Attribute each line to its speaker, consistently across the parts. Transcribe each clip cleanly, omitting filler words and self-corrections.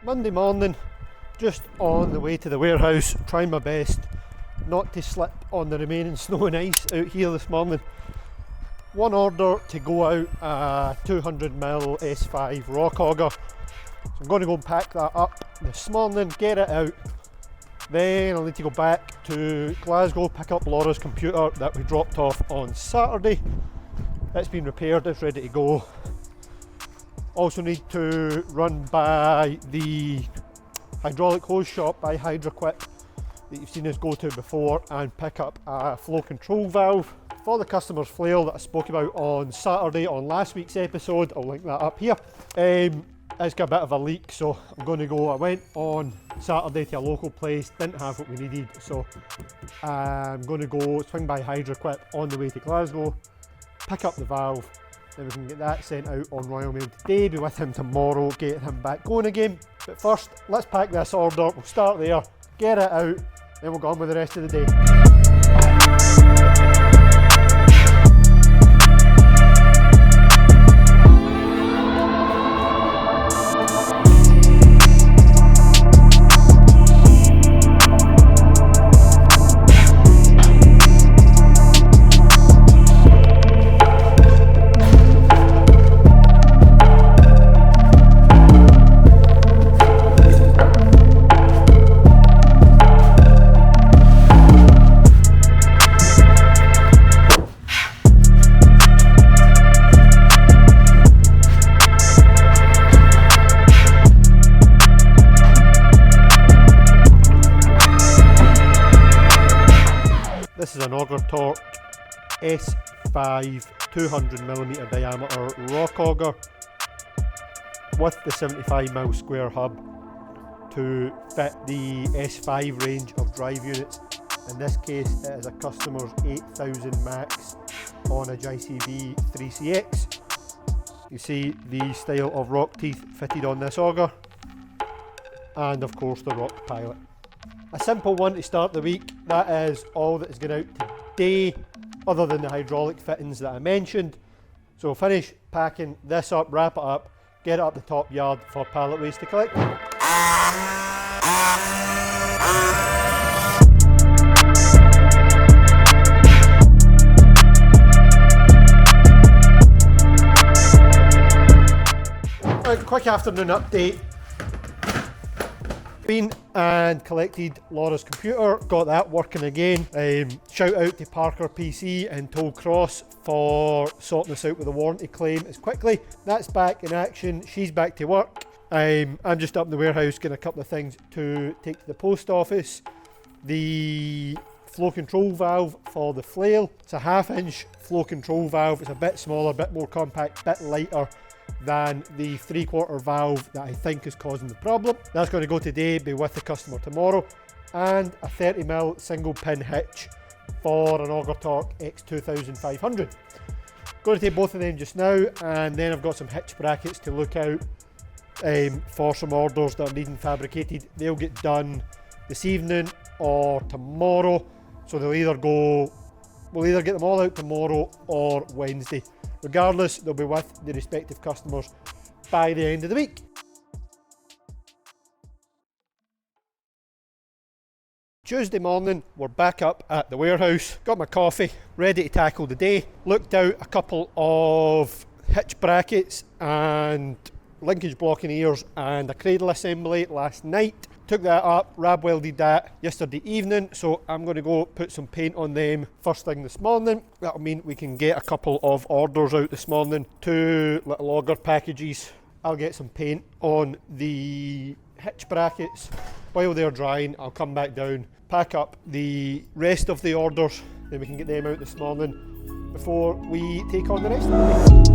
Speaker 1: Monday morning, just on the way to the warehouse, trying my best not to slip on the remaining snow and ice out here this morning. One order to go out, a 200mm S5 rock auger. So I'm going to go and pack that up this morning, get it out. Then I'll need to go back to Glasgow, pick up Laura's computer that we dropped off on Saturday. It's been repaired, it's ready to go. Also need to run by the hydraulic hose shop by Hydraquip that you've seen us go to before and pick up a flow control valve for the customer's flail that I spoke about on Saturday on last week's episode. I'll link that up here. It's got a bit of a leak, so I'm going to go. I went on Saturday to a local place, didn't have what we needed, so I'm going to go swing by Hydraquip on the way to Glasgow, pick up the valve, then we can get that sent out on Royal Mail today, be with him tomorrow, get him back going again. But first, let's pack this order, we'll start there, get it out, then we'll go on with the rest of the day. This is an Auger Torque S5 200mm diameter rock auger with the 75mm square hub to fit the S5 range of drive units. In this case it is a customer's 8000 max on a JCB 3CX. You see the style of rock teeth fitted on this auger, and of course the rock pilot. A simple one to start the week. That is all that is going out today, other than the hydraulic fittings that I mentioned. So we'll finish packing this up, wrap it up, get it up the top yard for pallet waste to collect. Right, quick afternoon update. Been and collected Laura's computer, got that working again. Shout out to Parker PC and Toll Cross for sorting us out with a warranty claim as quickly. That's back in action, she's back to work. I'm just up in the warehouse getting a couple of things to take to the post office. The flow control valve for the flail, it's a 1/2 inch flow control valve. It's a bit smaller, a bit more compact, bit lighter than the 3/4 valve that I think is causing the problem. That's going to go today, be with the customer tomorrow. And a 30mm single pin hitch for an Auger Torque X2500. Going to take both of them just now, and then I've got some hitch brackets to look out for some orders that are needing fabricated. They'll get done this evening or tomorrow, so they'll either go, we'll either get them all out tomorrow or Wednesday. Regardless, they'll be with the respective customers by the end of the week. Tuesday morning, we're back up at the warehouse, got my coffee, ready to tackle the day. Looked out a couple of hitch brackets and linkage blocking ears and a cradle assembly last night. Took that up, rab welded that yesterday evening, so I'm going to go put some paint on them first thing this morning. That'll mean we can get a couple of orders out this morning, 2 little auger packages. I'll get some paint on the hitch brackets. While they're drying, I'll come back down, pack up the rest of the orders, then we can get them out this morning before we take on the rest of the day.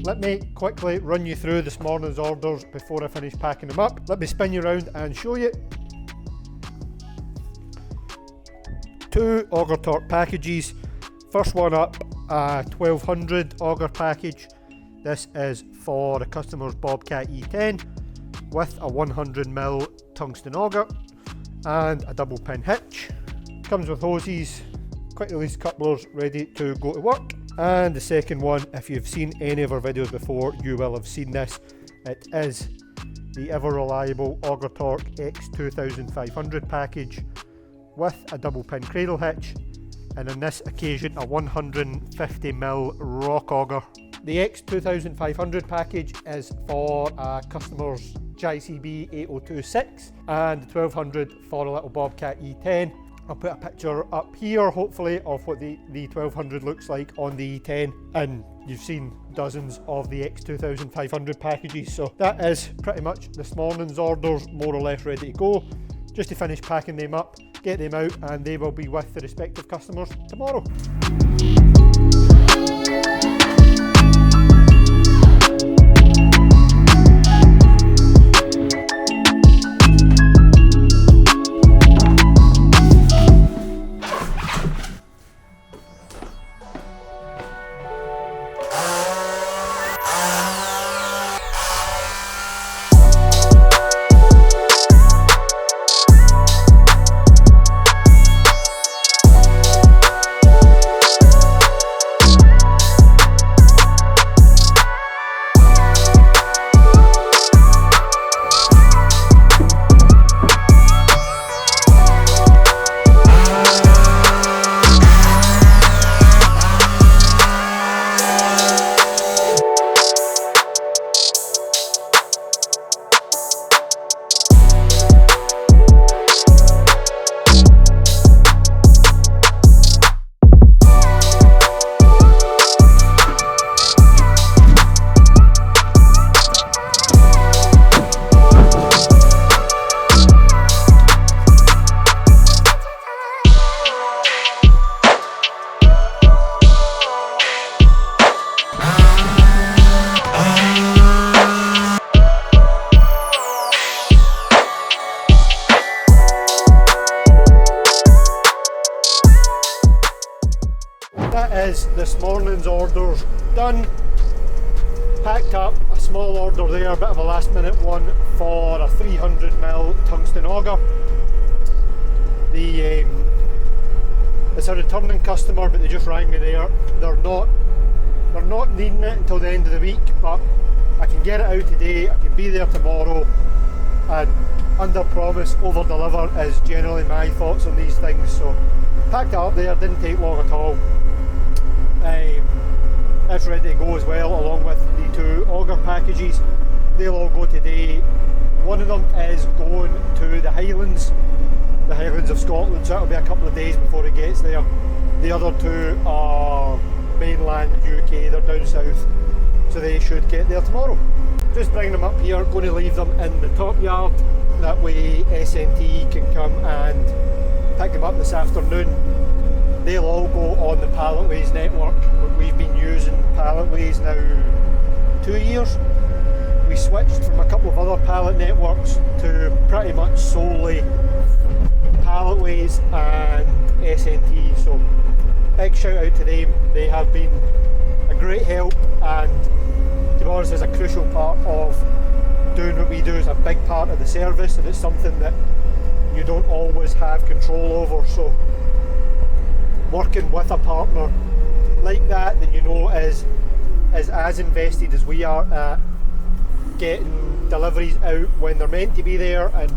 Speaker 1: Let me quickly run you through this morning's orders before I finish packing them up. Let me spin you around and show you. 2 Auger Torque packages. First one up, a 1200 auger package. This is for the customer's Bobcat E10 with a 100mm tungsten auger and a double pin hitch. Comes with hoses, quick release couplers ready to go to work. And the second one, if you've seen any of our videos before, you will have seen this. It is the ever reliable Auger Torque X2500 package with a double pin cradle hitch, and on this occasion a 150mm rock auger. The X2500 package is for a customer's JCB 8026 and the 1200 for a little Bobcat E10. I'll put a picture up here hopefully of what the 1200 looks like on the E10, and you've seen dozens of the X2500 packages, so that is pretty much this morning's orders more or less ready to go. Just to finish packing them up, get them out, and they will be with the respective customers tomorrow. That is this morning's orders done. Packed up a small order there, a bit of a last minute one for a 300mm tungsten auger. It's a returning customer, but they just rang me there. They're not needing it until the end of the week, but I can get it out today, I can be there tomorrow, and under promise, over deliver is generally my thoughts on these things. So packed it up there, didn't take long at all. It's ready to go as well, along with the 2 auger packages. They'll all go today. One of them is going to the Highlands of Scotland, so it'll be a couple of days before it gets there. The other 2 are mainland UK, they're down south, so they should get there tomorrow. Just bringing them up here, going to leave them in the top yard, that way SNT can come and pick them up this afternoon. They'll all go on the Palletways network. We've been using Palletways now 2 years. We switched from a couple of other pallet networks to pretty much solely Palletways and SNT, so big shout out to them. They have been a great help, and to be honest, is a crucial part of doing what we do. Is a big part of the service, and it's something that you don't always have control over. So working with a partner like that you know is as invested as we are at getting deliveries out when they're meant to be there, and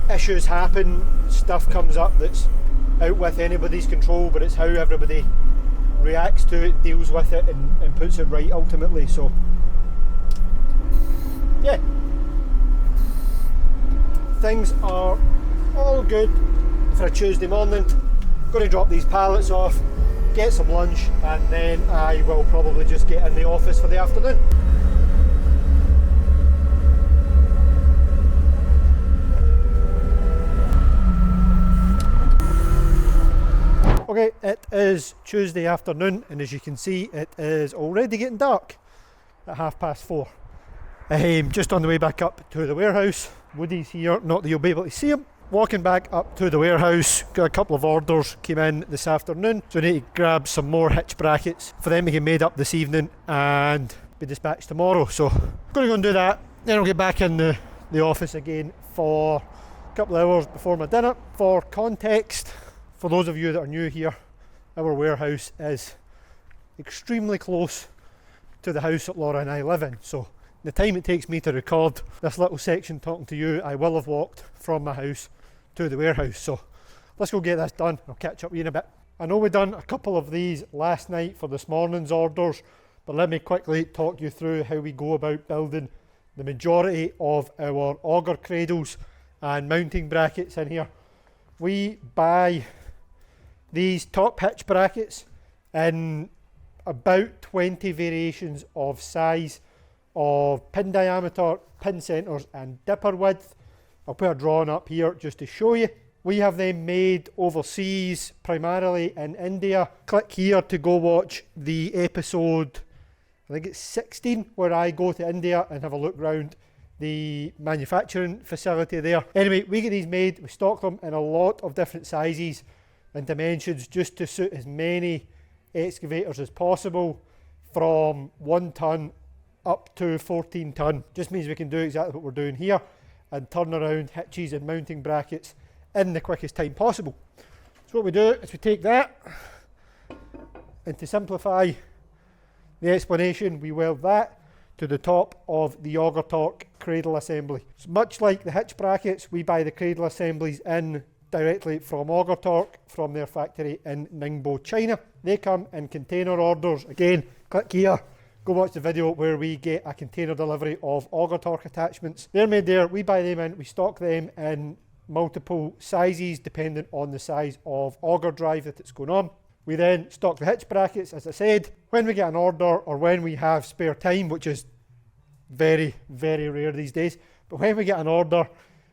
Speaker 1: issues happen, stuff comes up that's out with anybody's control, but it's how everybody reacts to it, deals with it, and puts it right ultimately. So yeah, things are all good for a Tuesday morning. Going to drop these pallets off, get some lunch, and then I will probably just get in the office for the afternoon. Okay, it is Tuesday afternoon, and as you can see, it is already getting dark at 4:30. Just on the way back up to the warehouse. Woody's here, not that you'll be able to see him. Walking back up to the warehouse, got a couple of orders came in this afternoon, so I need to grab some more hitch brackets for them to get made up this evening and be dispatched tomorrow. So I'm going to go and do that, then I'll get back in the office again for a couple of hours before my dinner. For context, for those of you that are new here, our warehouse is extremely close to the house that Laura and I live in. So the time it takes me to record this little section talking to you, I will have walked from my house to the warehouse. So let's go get this done. I'll catch up with you in a bit. I know we done a couple of these last night for this morning's orders, but let me quickly talk you through how we go about building the majority of our auger cradles and mounting brackets in here. We buy these top hitch brackets in about 20 variations of size, of pin diameter, pin centres and dipper width. I'll put a drawing up here just to show you. We have them made overseas, primarily in India. Click here to go watch the episode, I think it's 16, where I go to India and have a look round the manufacturing facility there. Anyway, we get these made, we stock them in a lot of different sizes and dimensions just to suit as many excavators as possible, from 1 tonne up to 14 tonne. Just means we can do exactly what we're doing here and turn around hitches and mounting brackets in the quickest time possible. So what we do is we take that, and to simplify the explanation, we weld that to the top of the Auger Torque cradle assembly. So much like the hitch brackets, we buy the cradle assemblies in directly from Auger Torque from their factory in Ningbo, China. They come in container orders. Again, click here, go watch the video where we get a container delivery of Auger Torque attachments. They're made there, we buy them in, we stock them in multiple sizes depending on the size of auger drive that it's going on. We then stock the hitch brackets, as I said. When we get an order or when we have spare time, which is very, very rare these days, but when we get an order,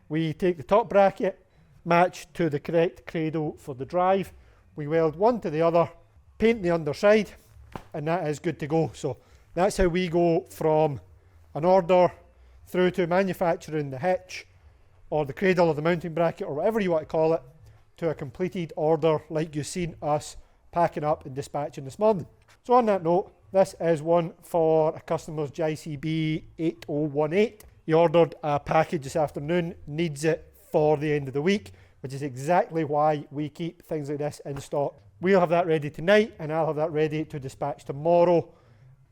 Speaker 1: we take the top bracket, match to the correct cradle for the drive. We weld one to the other, paint the underside, and that is good to go. So that's how we go from an order through to manufacturing the hitch or the cradle or the mounting bracket or whatever you want to call it, to a completed order like you've seen us packing up and dispatching this morning. So on that note, this is one for a customer's JCB 8018. He ordered a package this afternoon, needs it for the end of the week, which is exactly why we keep things like this in stock. We'll have that ready tonight, and I'll have that ready to dispatch tomorrow,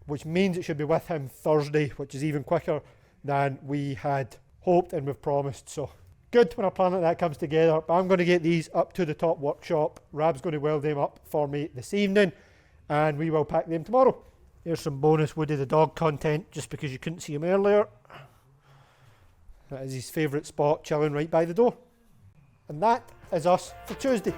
Speaker 1: which means it should be with him Thursday, which is even quicker than we had hoped and we've promised. So good when a plan like that comes together. But I'm going to get these up to the top workshop. Rab's going to weld them up for me this evening, and we will pack them tomorrow. Here's some bonus Woody the dog content, just because you couldn't see him earlier. That is his favourite spot, chilling right by the door. And that is us for Tuesday.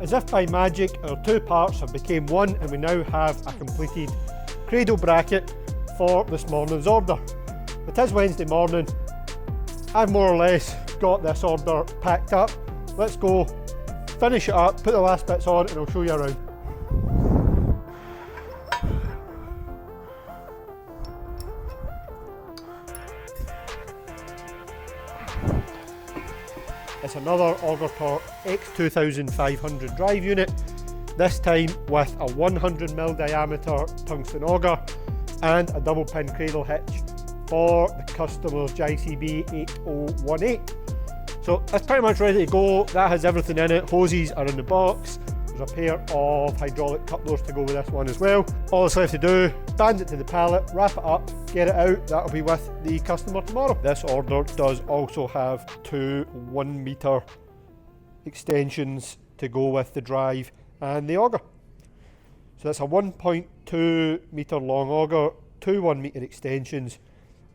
Speaker 1: As if by magic, our two parts have become one, and we now have a completed cradle bracket for this morning's order. It is Wednesday morning. I've more or less got this order packed up. Let's go finish it up, put the last bits on, and I'll show you around. It's another Auger Torque X2500 drive unit, this time with a 100mm diameter tungsten auger and a double pin cradle hitch for the customer's JCB 8018. So that's pretty much ready to go. That has everything in it. Hoses are in the box. There's a pair of hydraulic couplers to go with this one as well. All that's left to do, band it to the pallet, wrap it up, get it out. That'll be with the customer tomorrow. This order does also have 2 1 metre extensions to go with the drive and the auger. So that's a 1.2 metre long auger, 2 1 metre extensions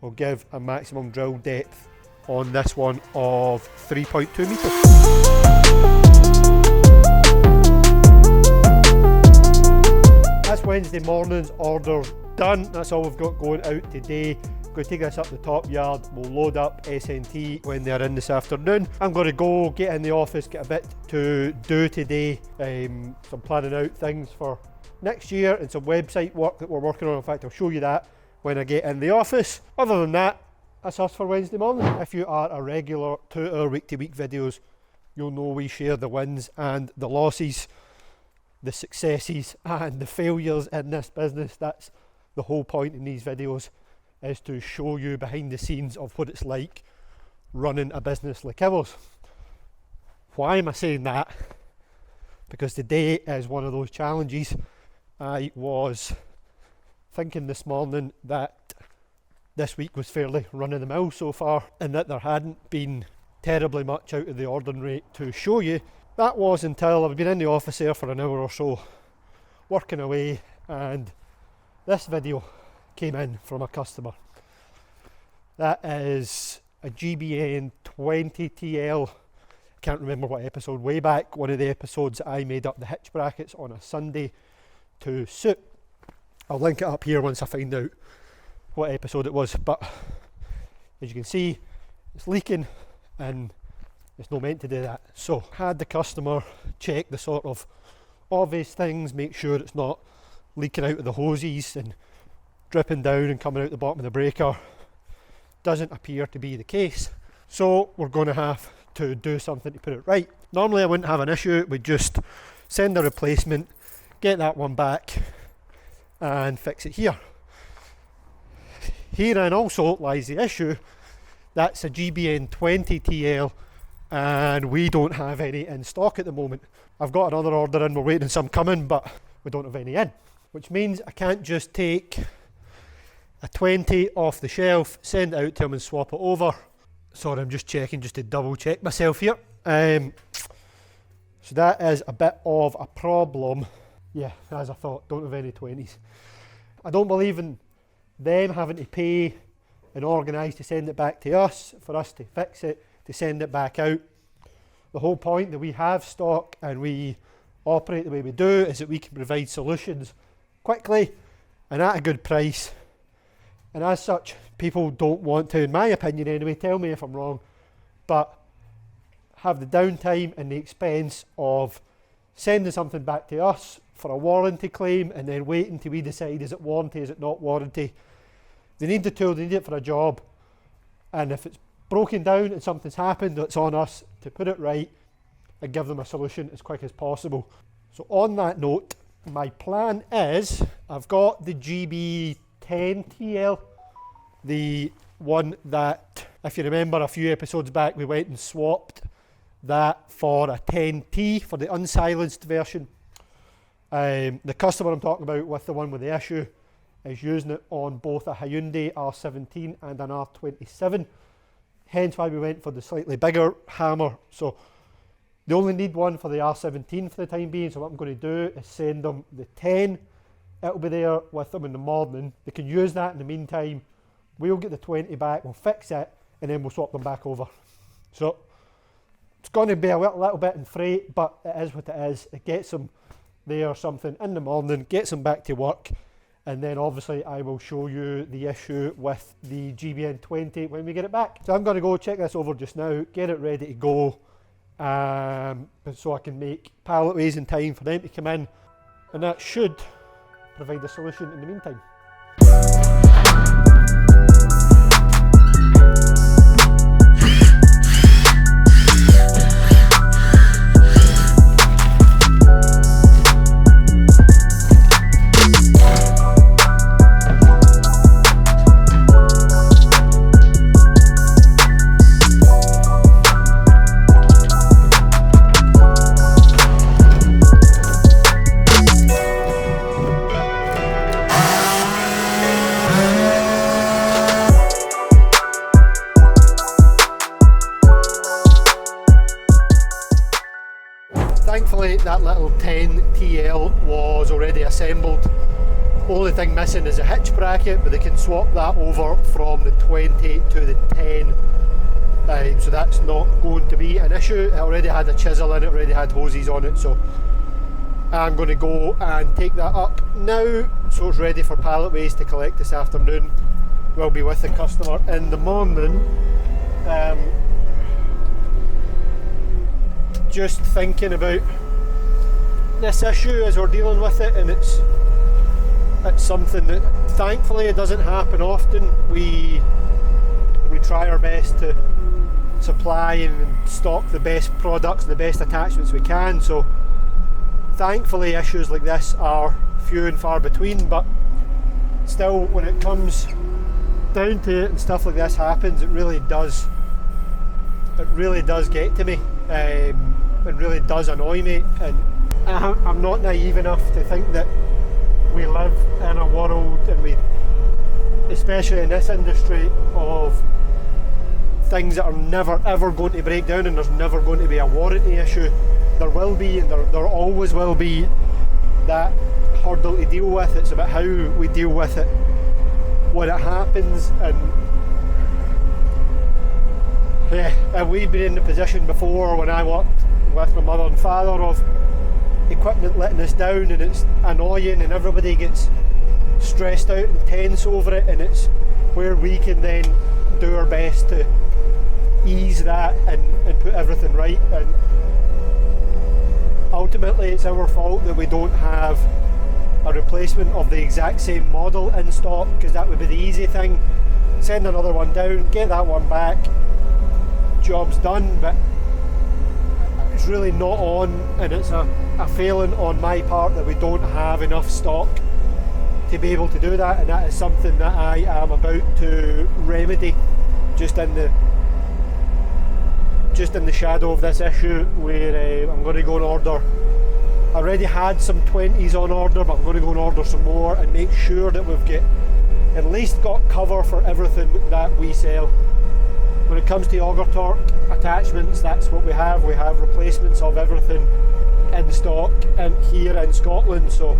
Speaker 1: will give a maximum drill depth on this one of 3.2 metres. That's Wednesday morning's orders done. That's all we've got going out today. Going to take this up the top yard. We'll load up SNT when they're in this afternoon. I'm going to go get in the office, get a bit to do today. Some planning out things for next year and some website work that we're working on. In fact, I'll show you that when I get in the office. Other than that, that's us for Wednesday morning. If you are a regular to our week-to-week videos, you'll know we share the wins and the losses, the successes and the failures in this business. That's the whole point in these videos, is to show you behind the scenes of what it's like running a business like ours. Why am I saying that? Because today is one of those challenges. I was thinking this morning that this week was fairly run of the mill so far, and that there hadn't been terribly much out of the ordinary to show you. That was until I've been in the office there for an hour or so working away, and this video came in from a customer. That is a GBN 20TL. I can't remember what episode, way back, one of the episodes I made up the hitch brackets on a Sunday to suit. I'll link it up here once I find out what episode it was, but as you can see, it's leaking and it's not meant to do that. So had the customer check the sort of obvious things, make sure it's not leaking out of the hoses and dripping down and coming out the bottom of the breaker. Doesn't appear to be the case, so we're going to have to do something to put it right. Normally I wouldn't have an issue, we'd just send a replacement, get that one back and fix it here. Herein also lies the issue. That's a GBN 20TL and we don't have any in stock at the moment. I've got another order in, we're waiting on some coming, but we don't have any in, which means I can't just take a 20 off the shelf, send it out to them and swap it over. Sorry, I'm just checking just to double check myself here. So that is a bit of a problem. Yeah, as I thought, don't have any 20s. I don't believe in them having to pay and organise to send it back to us, for us to fix it, to send it back out. The whole point that we have stock and we operate the way we do is that we can provide solutions quickly and at a good price. And as such, people don't want to, in my opinion anyway, tell me if I'm wrong, but have the downtime and the expense of sending something back to us for a warranty claim and then waiting till we decide, is it warranty, is it not warranty. They need the tool, they need it for a job, and if it's broken down and something's happened, it's on us to put it right and give them a solution as quick as possible. So on that note, my plan is, I've got the GB10TL, the one that, if you remember a few episodes back, we went and swapped that for a 10T for the unsilenced version. The customer I'm talking about with the one with the issue is using it on both a Hyundai R17 and an R27, hence why we went for the slightly bigger hammer. So they only need one for the R17 for the time being, so what I'm going to do is send them the 10. It'll be there with them in the morning. They can use that in the meantime. We'll get the 20 back, we'll fix it, and then we'll swap them back over. So it's going to be a little bit in freight, but it is what it is. It gets them there something in the morning, gets them back to work, and then obviously I will show you the issue with the GBN 20 when we get it back. So I'm going to go check this over just now, get it ready to go, so I can make palletways in time for them to come in, and that should provide a solution in the meantime. thankfully that little 10 TL was already assembled. Only thing missing is a hitch bracket, but they can swap that over from the 20 to the 10. So that's not going to be an issue. It already had a chisel in it, already had hoses on it, so I'm going to go and take that up now, so it's ready for pallet ways to collect this afternoon. We'll be with the customer in the morning. Just thinking about this issue as we're dealing with it, and it's something that thankfully it doesn't happen often. We try our best to supply and stock the best products and the best attachments we can, so thankfully issues like this are few and far between, but still, when it comes down to it and stuff like this happens, it really does get to me. It really does annoy me, and I'm not naive enough to think that we live in a world, and we, especially in this industry, of things that are never ever going to break down, and there's never going to be a warranty issue. There will be, and there always will be, that hurdle to deal with. It's about how we deal with it when it happens, and we've been in the position before when I worked with my mother and father of equipment letting us down, and it's annoying, and everybody gets stressed out and tense over it, and it's where we can then do our best to ease that and put everything right. And ultimately it's our fault that we don't have a replacement of the exact same model in stock, because that would be the easy thing. Send another one down, get that one back, job's done. But it's really not on, and it's a failing on my part that we don't have enough stock to be able to do that, and that is something that I am about to remedy just in the shadow of this issue, where I'm going to go and order. I already had some 20s on order, but I'm going to go and order some more and make sure that we've at least got cover for everything that we sell. When it comes to Auger Torque attachments, that's what we have. We have replacements of everything in stock and here in Scotland, so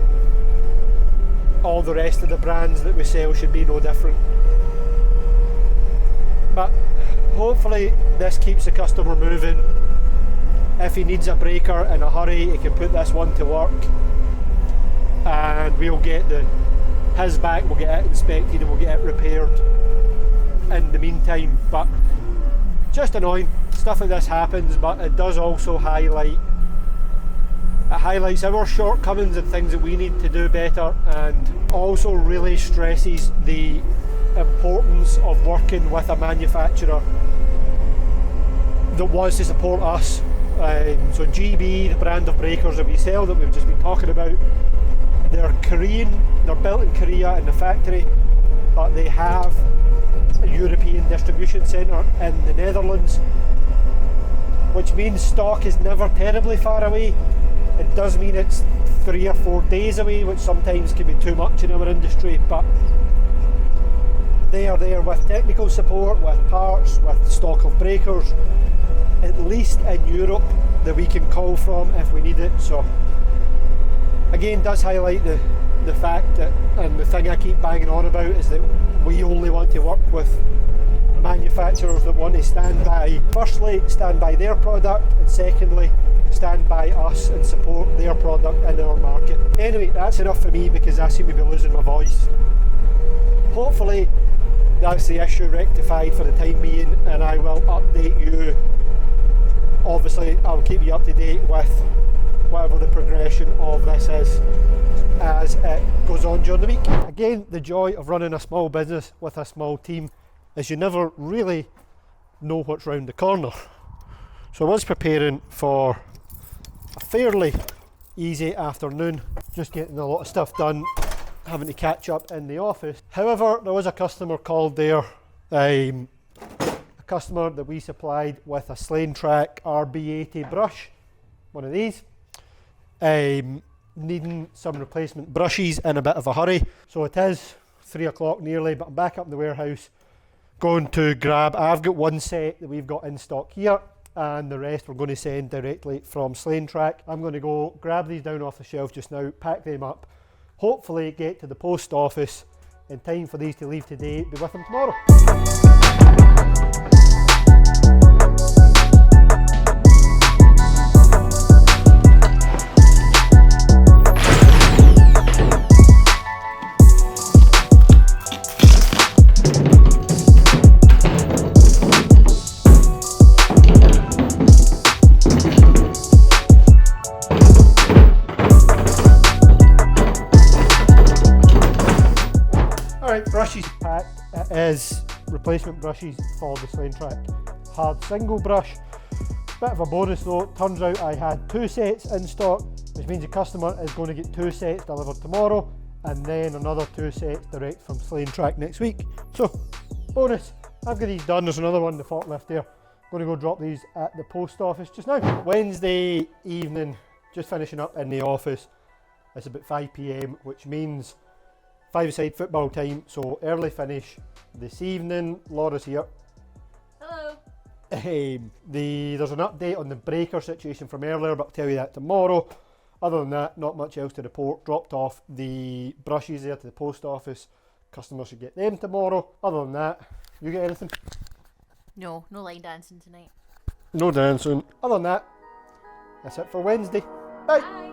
Speaker 1: all the rest of the brands that we sell should be no different. But hopefully this keeps the customer moving. If he needs a breaker in a hurry, he can put this one to work, and we'll get his back, we'll get it inspected, and we'll get it repaired in the meantime. But just annoying, stuff like this happens, but it does also highlights our shortcomings and things that we need to do better, and also really stresses the importance of working with a manufacturer that wants to support us. So GB, the brand of breakers that we sell, that we've just been talking about, they're Korean, they're built in Korea in the factory, but they have a European distribution centre in the Netherlands, which means stock is never terribly far away. It does mean it's 3 or 4 days away, which sometimes can be too much in our industry, but they are there with technical support, with parts, with stock of breakers, at least in Europe, that we can call from if we need it. So again, does highlight the fact that, and the thing I keep banging on about, is that we only want to work with manufacturers that want to firstly stand by their product, and secondly stand by us and support their product in our market. Anyway, that's enough for me, because I seem to be losing my voice. Hopefully that's the issue rectified for the time being, and I will update you. Obviously I'll keep you up to date with whatever the progression of this is as it goes on during the week. Again, the joy of running a small business with a small team is you never really know what's round the corner. So I was preparing for a fairly easy afternoon, just getting a lot of stuff done, having to catch up in the office. However, there was a customer called there, a customer that we supplied with a Slane Track RB80 brush, one of these, needing some replacement brushes in a bit of a hurry. So it is 3 o'clock nearly, but I'm back up in the warehouse going to grab, I've got one set that we've got in stock here, and the rest we're going to send directly from Slane Track. I'm going to go grab these down off the shelf just now, pack them up, hopefully get to the post office in time for these to leave today, be with them tomorrow. Brushes packed. It is replacement brushes for the Slane Track hard single brush. Bit of a bonus though, turns out I had 2 sets in stock, which means the customer is going to get 2 sets delivered tomorrow and then another 2 sets direct from Slane Track next week. So bonus, I've got these done. There's another one in the forklift there. I'm going to go drop these at the post office just now. Wednesday evening, just finishing up in the office. It's about 5 PM, which means 5-a-side football time, so early finish this evening. Laura's here.
Speaker 2: Hello.
Speaker 1: There's an update on the breaker situation from earlier, but I'll tell you that tomorrow. Other than that, not much else to report. Dropped off the brushes there to the post office. Customers should get them tomorrow. Other than that, you get anything?
Speaker 2: No line dancing tonight.
Speaker 1: No dancing. Other than that, that's it for Wednesday. Bye.
Speaker 2: Bye.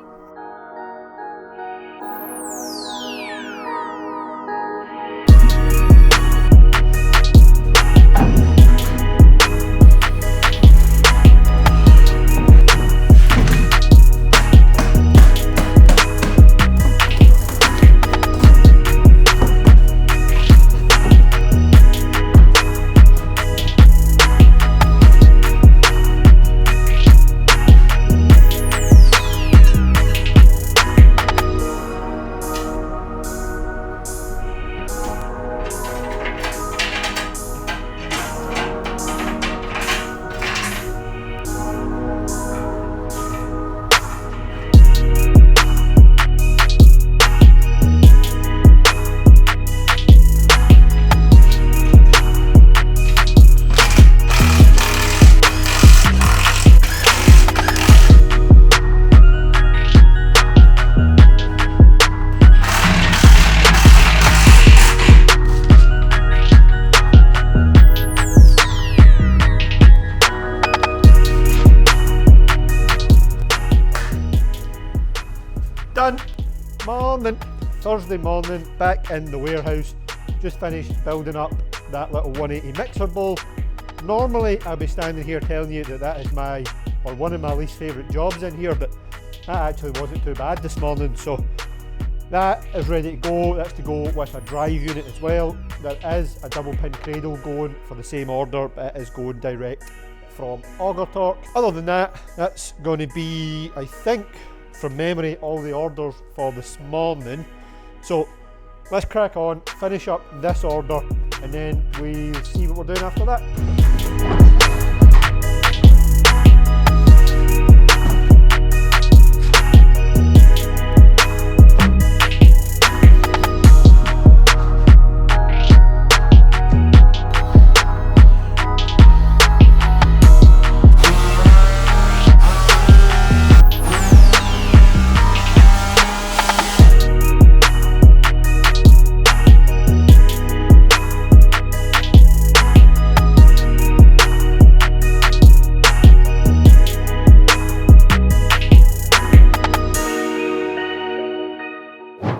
Speaker 1: Done. Morning. Thursday morning, back in the warehouse. Just finished building up that little 180 mixer bowl. Normally I'd be standing here telling you that is one of my least favourite jobs in here, but that actually wasn't too bad this morning. So that is ready to go. That's to go with a drive unit as well. There is a double pin cradle going for the same order, but it is going direct from Auger Torque. Other than that, that's going to be, I think, from memory, all the orders for this morning. So let's crack on, finish up this order, and then we'll see what we're doing after that.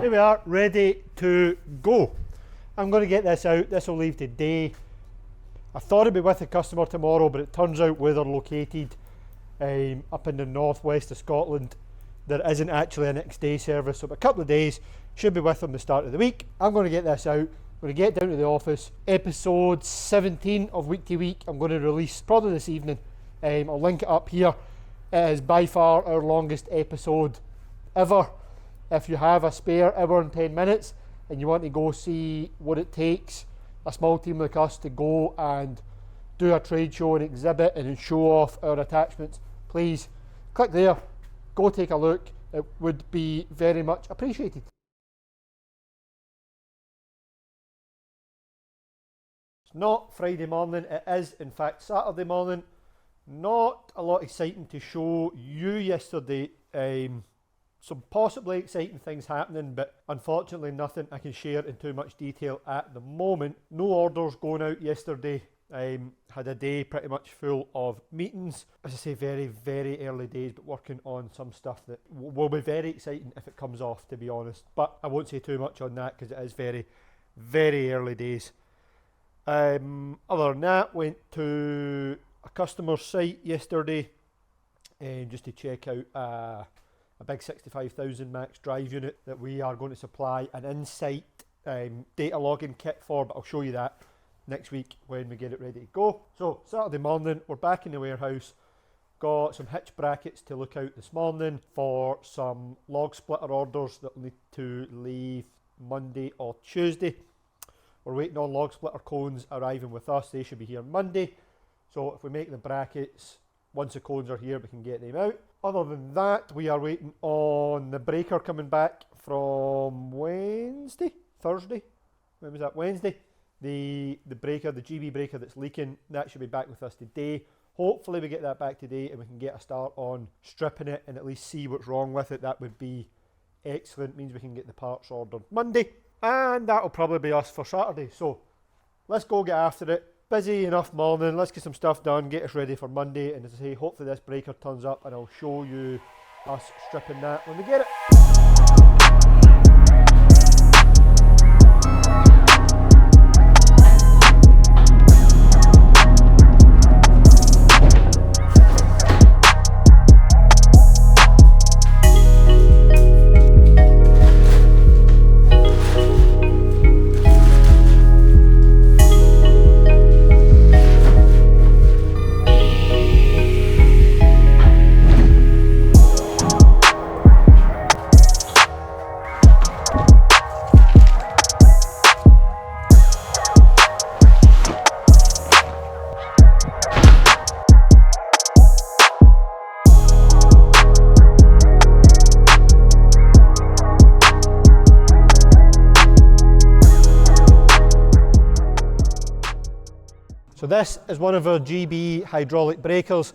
Speaker 1: Here we are, ready to go. I'm going to get this out. This will leave today. I thought it'd be with the customer tomorrow, but it turns out where they're located up in the northwest of Scotland, there isn't actually a next day service, so a couple of days, should be with them the start of the week. I'm going to get this out. I'm going to get down to the office. Episode 17 of Week to Week I'm going to release probably this evening. I'll link it up here. It is by far our longest episode ever. If you have a spare hour and 10 minutes and you want to go see what it takes a small team like us to go and do a trade show and exhibit and show off our attachments, please click there, go take a look. It would be very much appreciated. It's not Friday morning, it is in fact Saturday morning. Not a lot exciting to show you yesterday. Some possibly exciting things happening, but unfortunately nothing I can share in too much detail at the moment. No orders going out yesterday. Had a day pretty much full of meetings. As I say, very, very early days, but working on some stuff that will be very exciting if it comes off, to be honest. But I won't say too much on that because it is very, very early days. Other than that, went to a customer site yesterday just to check out a big 65,000 max drive unit that we are going to supply an Insight data logging kit for, but I'll show you that next week when we get it ready to go. So Saturday morning, we're back in the warehouse. Got some hitch brackets to look out this morning for some log splitter orders that will need to leave Monday or Tuesday. We're waiting on log splitter cones arriving with us. They should be here Monday. So if we make the brackets, once the cones are here, we can get them out. Other than that, we are waiting on the breaker coming back from Thursday. When was that? Wednesday. The breaker, the GB breaker that's leaking, that should be back with us today. Hopefully we get that back today and we can get a start on stripping it and at least see what's wrong with it. That would be excellent. Means we can get the parts ordered Monday. And that'll probably be us for Saturday. So let's go get after it. Busy enough morning, let's get some stuff done, get us ready for Monday, and as I say, hopefully this breaker turns up and I'll show you us stripping that when we get it. So this is one of our GB hydraulic breakers.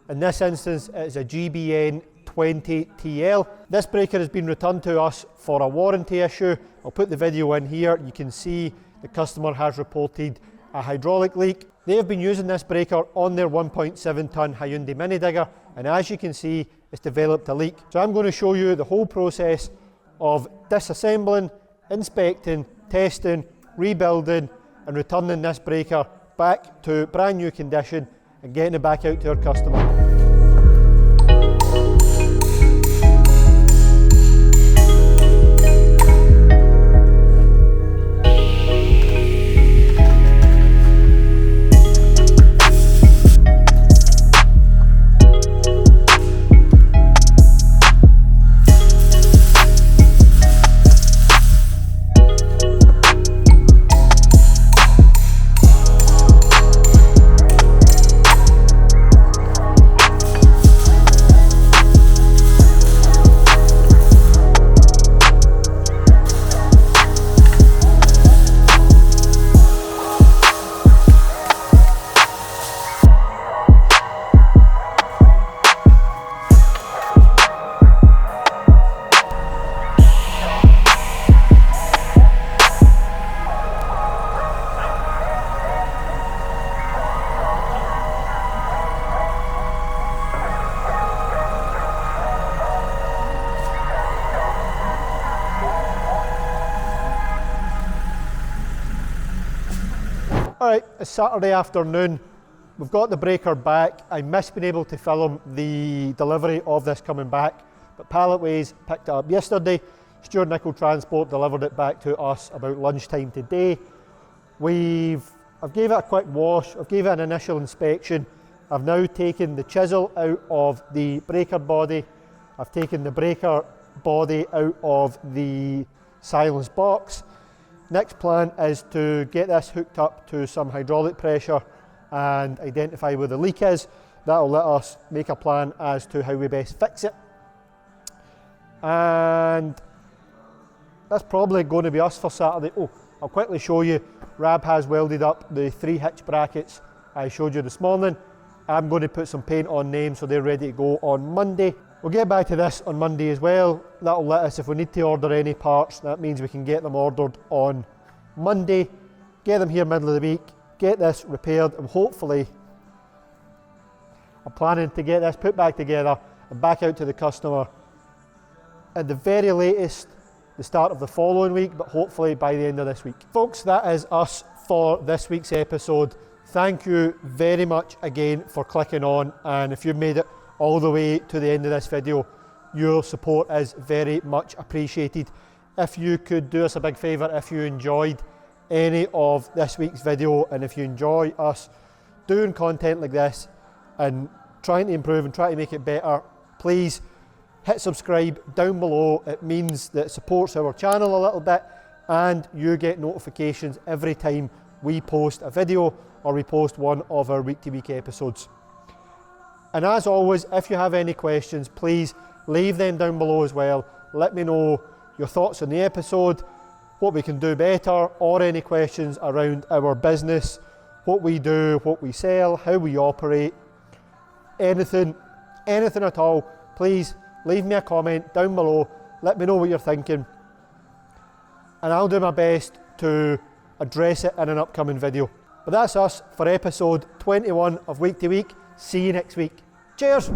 Speaker 1: In this instance, it is a GBN 20TL. This breaker has been returned to us for a warranty issue. I'll put the video in here. You can see the customer has reported a hydraulic leak. They have been using this breaker on their 1.7 tonne Hyundai mini digger, and as you can see, it's developed a leak. So I'm going to show you the whole process of disassembling, inspecting, testing, rebuilding and returning this breaker back to brand new condition and getting it back out to our customer. Alright, it's Saturday afternoon. We've got the breaker back. I missed being able to film the delivery of this coming back, but Palletways picked it up yesterday. Stuart Nickel Transport delivered it back to us about lunchtime today. I've gave it a quick wash, I've gave it an initial inspection. I've now taken the chisel out of the breaker body. I've taken the breaker body out of the silence box. Next plan is to get this hooked up to some hydraulic pressure and identify where the leak is. That'll let us make a plan as to how we best fix it. And that's probably going to be us for Saturday. Oh, I'll quickly show you. Rab has welded up the 3 hitch brackets I showed you this morning. I'm going to put some paint on them so they're ready to go on Monday. We'll get back to this on Monday as well. That'll let us, if we need to order any parts, that means we can get them ordered on Monday, get them here middle of the week, get this repaired, and hopefully I'm planning to get this put back together and back out to the customer at the very latest the start of the following week, but hopefully by the end of this week. Folks, that is us for this week's episode. Thank you very much again for clicking on, and if you've made it all the way to the end of this video, your support is very much appreciated. If you could do us a big favour, if you enjoyed any of this week's video, and if you enjoy us doing content like this and trying to improve and try to make it better, please hit subscribe down below. It means that it supports our channel a little bit, and you get notifications every time we post a video or we post one of our week-to-week episodes. And as always, if you have any questions, please leave them down below as well. Let me know your thoughts on the episode, what we can do better, or any questions around our business, what we do, what we sell, how we operate, anything at all. Please leave me a comment down below, let me know what you're thinking, and I'll do my best to address it in an upcoming video. But that's us for episode 21 of Week to Week. See you next week. Cheers!